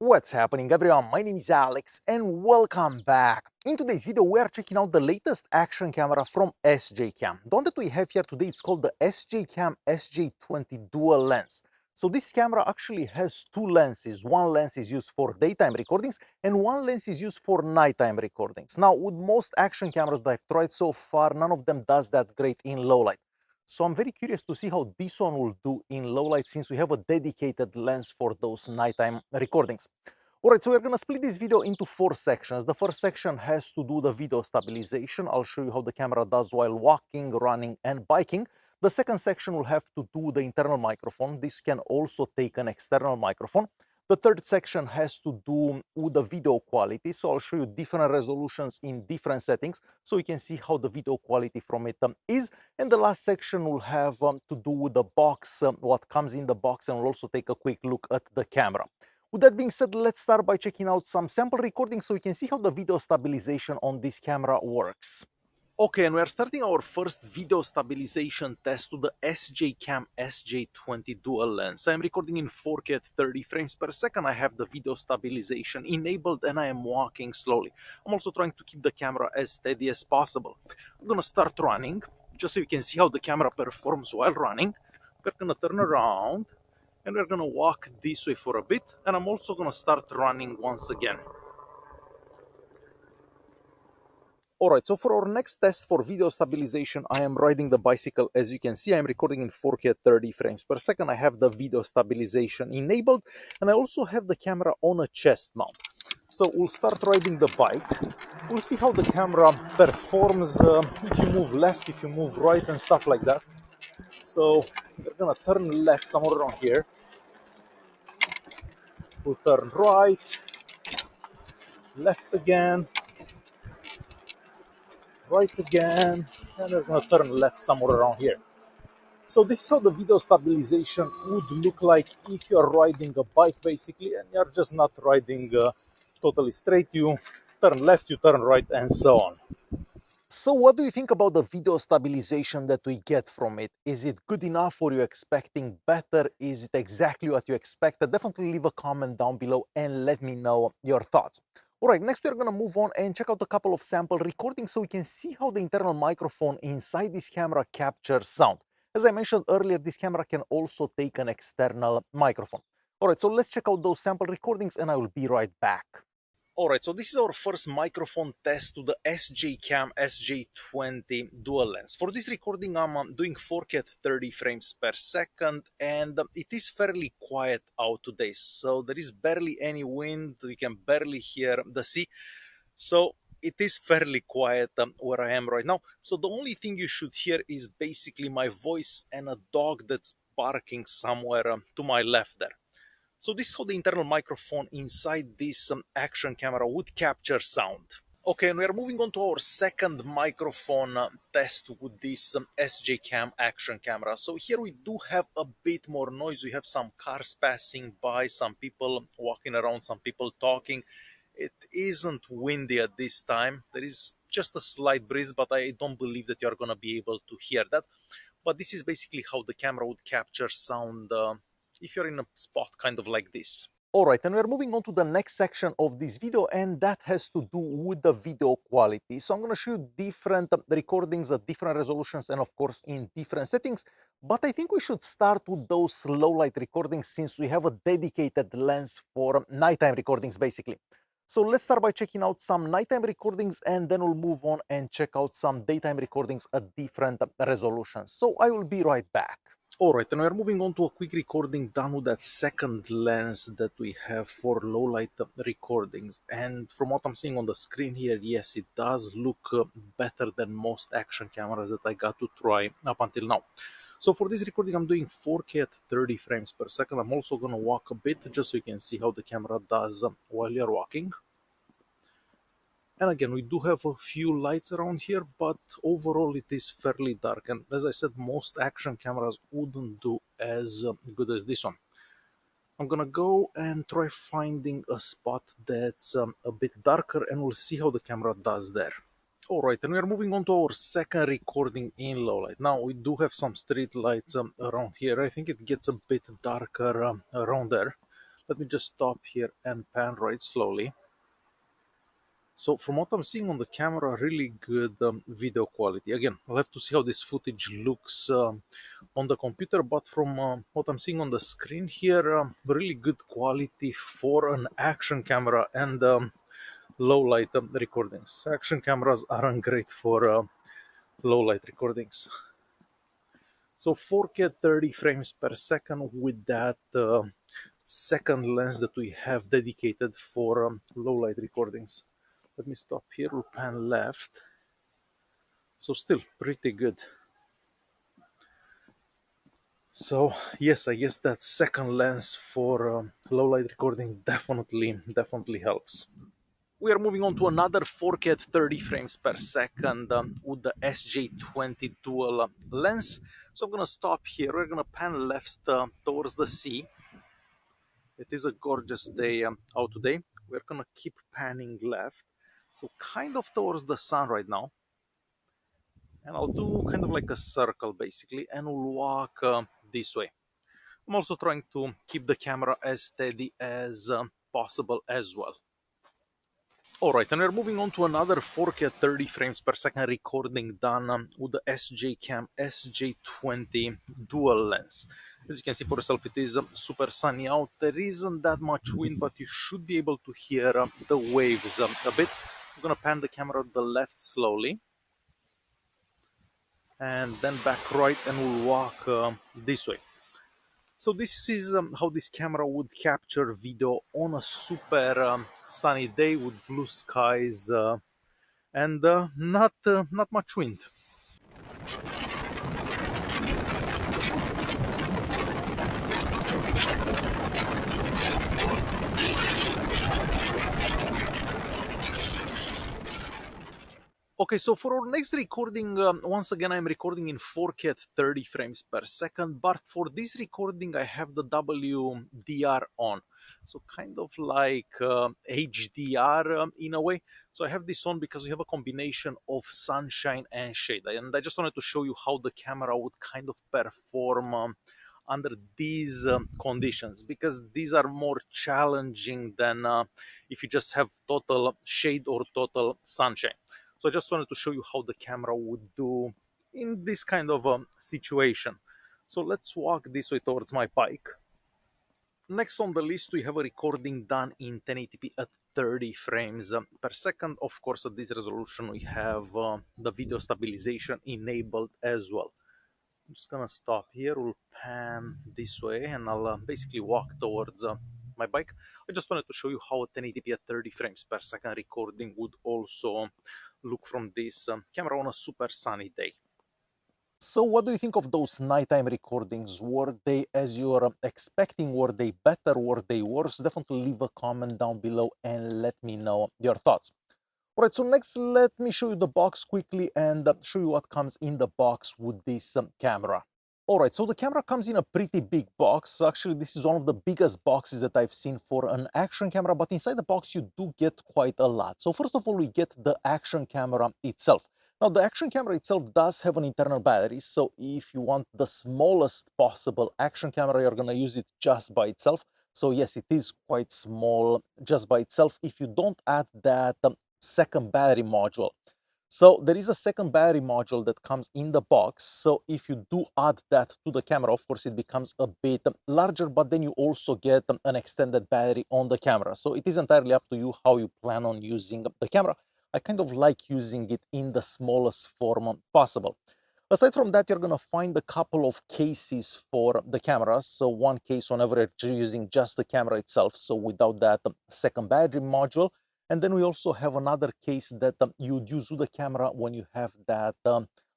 What's happening, everyone? My name is Alex and welcome back. In today's video we are checking out the latest action camera from SJCAM. The one that we have here today is called the SJCAM SJ20 dual lens. So this camera actually has two lenses. One lens is used for daytime recordings and one lens is used for nighttime recordings. Now, with most action cameras that I've tried so far, none of them does that great in low light. So I'm very curious to see how this one will do in low light, since we have a dedicated lens for those nighttime recordings. Alright, so we're gonna split this video into four sections. The first section has to do the video stabilization. I'll show you how the camera does while walking, running, and biking. The second section will have to do the internal microphone. This can also take an external microphone. The third section has to do with the video quality. So I'll show you different resolutions in different settings so you can see how the video quality from it is. And the last section will have to do with the box, what comes in the box, and we'll also take a quick look at the camera. With that being said, let's start by checking out some sample recordings so you can see how the video stabilization on this camera works. Okay, and we are starting our first video stabilization test with the SJCAM SJ20 dual lens. I am recording in 4K at 30 frames per second. I have the video stabilization enabled and I am walking slowly. I'm also trying to keep the camera as steady as possible. I'm gonna start running, just so you can see how the camera performs while running. We're gonna turn around and we're gonna walk this way for a bit, and I'm also gonna start running once again. Alright, so for our next test for video stabilization, I am riding the bicycle. As you can see, I am recording in 4K at 30 frames per second. I have the video stabilization enabled, and I also have the camera on a chest mount. So we'll start riding the bike. We'll see how the camera performs if you move left, if you move right, and stuff like that. So we're gonna turn left somewhere around here. We'll turn right, left again, right again, and we're gonna turn left somewhere around here. So this is how the video stabilization would look like if you're riding a bike basically, and you're just not riding totally straight. You turn left, you turn right, and so on. So what do you think about the video stabilization that we get from it? Is it good enough, or are you expecting better? Is it exactly what you expected? Definitely leave a comment down below and let me know your thoughts. Alright, next we're gonna move on and check out a couple of sample recordings so we can see how the internal microphone inside this camera captures sound. As I mentioned earlier, this camera can also take an external microphone. Alright, so let's check out those sample recordings and I will be right back. Alright, so this is our first microphone test to the SJCAM SJ20 dual lens. For this recording, I'm doing 4K at 30 frames per second, and it is fairly quiet out today. So there is barely any wind, we can barely hear the sea. So it is fairly quiet where I am right now. So the only thing you should hear is basically my voice and a dog that's barking somewhere to my left there. So this is how the internal microphone inside this action camera would capture sound. Okay, and we are moving on to our second microphone test with this SJCAM action camera. So here we do have a bit more noise. We have some cars passing by, some people walking around, some people talking. It isn't windy at this time. There is just a slight breeze, but I don't believe that you're gonna be able to hear that. But this is basically how the camera would capture sound if you're in a spot kind of like this. Alright, and we're moving on to the next section of this video, and that has to do with the video quality. So I'm going to show you different recordings at different resolutions and of course in different settings, but I think we should start with those low light recordings since we have a dedicated lens for nighttime recordings basically. So let's start by checking out some nighttime recordings, and then we'll move on and check out some daytime recordings at different resolutions. So I will be right back. Alright, and we're moving on to a quick recording done with that second lens that we have for low light recordings. And from what I'm seeing on the screen here, yes, it does look better than most action cameras that I got to try up until now. So for this recording, I'm doing 4K at 30 frames per second. I'm also going to walk a bit just so you can see how the camera does while you're walking. And again, we do have a few lights around here, but overall it is fairly dark. And as I said, most action cameras wouldn't do as good as this one. I'm gonna go and try finding a spot that's a bit darker, and we'll see how the camera does there. Alright, and we are moving on to our second recording in low light. Now we do have some street lights around here. I think it gets a bit darker around there. Let me just stop here and pan right slowly. So from what I'm seeing on the camera, really good video quality. Again, I'll have to see how this footage looks on the computer, but from what I'm seeing on the screen here, really good quality for an action camera and low light recordings. Action cameras aren't great for low light recordings. So 4K 30 frames per second with that second lens that we have dedicated for low light recordings. Let me stop here, we'll pan left. So still pretty good. So yes, I guess that second lens for low light recording definitely helps. We are moving on to another 4K at 30 frames per second with the SJ20 dual lens. So I'm gonna stop here. We're gonna pan left towards the sea. It is a gorgeous day out today. We're gonna keep panning left, so kind of towards the sun right now. And I'll do kind of like a circle basically, and we'll walk this way. I'm also trying to keep the camera as steady as possible as well. Alright, and we're moving on to another 4K 30 frames per second recording done with the SJCAM SJ20 dual lens. As you can see for yourself, it is super sunny out. There isn't that much wind, but you should be able to hear the waves a bit. I'm going to pan the camera to the left slowly, and then back right, and we'll walk this way. So this is how this camera would capture video on a super sunny day with blue skies and not much wind. Okay, so for our next recording, once again, I'm recording in 4K at 30 frames per second, but for this recording, I have the WDR on. So kind of like HDR in a way. So I have this on because we have a combination of sunshine and shade. And I just wanted to show you how the camera would kind of perform under these conditions, because these are more challenging than if you just have total shade or total sunshine. So I just wanted to show you how the camera would do in this kind of situation. So let's walk this way towards my bike. Next on the list, we have a recording done in 1080p at 30 frames per second. Of course, at this resolution, we have the video stabilization enabled as well. I'm just gonna stop here, we'll pan this way, and I'll basically walk towards my bike. I just wanted to show you how a 1080p at 30 frames per second recording would also look from this camera on a super sunny day. So what do you think of those nighttime recordings? Were they as you were expecting? Were they better? Were they worse? Definitely leave a comment down below and let me know your thoughts. Alright, so next let me show you the box quickly and show you what comes in the box with this camera. Alright, so the camera comes in a pretty big box. Actually, this is one of the biggest boxes that I've seen for an action camera, but inside the box you do get quite a lot. So first of all, we get the action camera itself. Now, the action camera itself does have an internal battery, so if you want the smallest possible action camera, you're going to use it just by itself. So yes, it is quite small just by itself if you don't add that second battery module. So there is a second battery module that comes in the box. So if you do add that to the camera, of course, it becomes a bit larger, but then you also get an extended battery on the camera. So it is entirely up to you how you plan on using the camera. I kind of like using it in the smallest form possible. Aside from that, you're going to find a couple of cases for the cameras. So one case whenever you're using just the camera itself, so without that second battery module. And then we also have another case that you'd use with the camera when you have that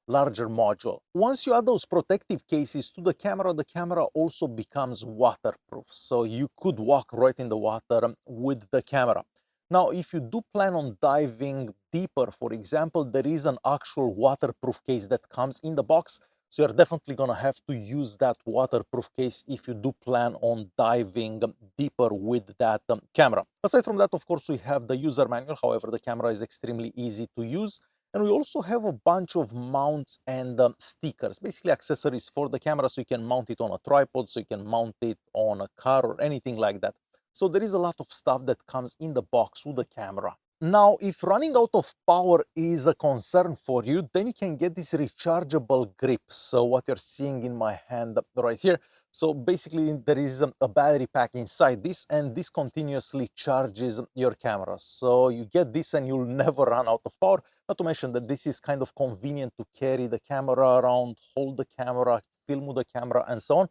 larger module. Once you add those protective cases to the camera also becomes waterproof. So you could walk right in the water with the camera. Now, if you do plan on diving deeper, for example, there is an actual waterproof case that comes in the box. So you're definitely going to have to use that waterproof case if you do plan on diving deeper with that camera. Aside from that, of course, we have the user manual. However, the camera is extremely easy to use. And we also have a bunch of mounts and stickers, basically accessories for the camera, so you can mount it on a tripod, so you can mount it on a car or anything like that. So there is a lot of stuff that comes in the box with the camera. Now, if running out of power is a concern for you, then you can get this rechargeable grip. So what you're seeing in my hand right here. So basically there is a battery pack inside this, and this continuously charges your camera. So you get this and you'll never run out of power. Not to mention that this is kind of convenient to carry the camera around, hold the camera, film with the camera, and so on.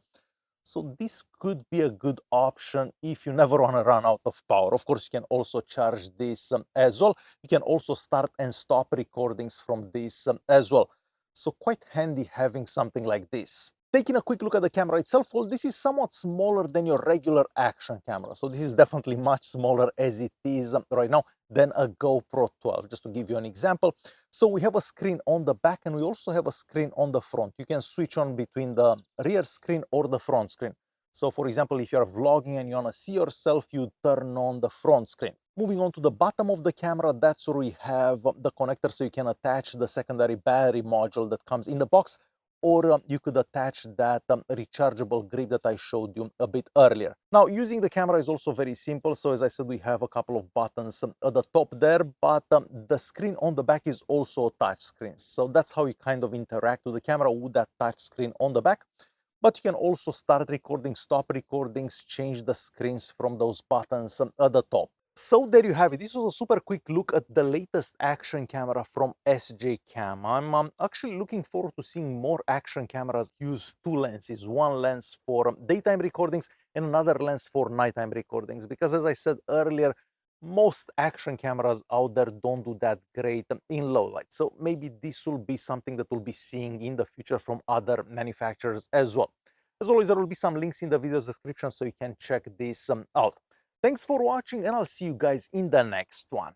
So this could be a good option if you never want to run out of power. Of course, you can also charge this as well. You can also start and stop recordings from this as well. So quite handy having something like this. Taking a quick look at the camera itself, well, this is somewhat smaller than your regular action camera. So this is definitely much smaller as it is right now than a GoPro 12, just to give you an example. So we have a screen on the back and we also have a screen on the front. You can switch on between the rear screen or the front screen. So for example, if you're vlogging and you want to see yourself, you turn on the front screen. Moving on to the bottom of the camera, that's where we have the connector so you can attach the secondary battery module that comes in the box, or you could attach that rechargeable grip that I showed you a bit earlier. Now, using the camera is also very simple. So as I said, we have a couple of buttons at the top there, but the screen on the back is also a touch screen. So that's how you kind of interact with the camera, with that touch screen on the back. But you can also start recording, stop recordings, change the screens from those buttons at the top. So there you have it. This was a super quick look at the latest action camera from SJCAM. I'm actually looking forward to seeing more action cameras use two lenses. One lens for daytime recordings and another lens for nighttime recordings. Because as I said earlier, most action cameras out there don't do that great in low light. So maybe this will be something that we'll be seeing in the future from other manufacturers as well. As always, there will be some links in the video's description so you can check this out. Thanks for watching, and I'll see you guys in the next one.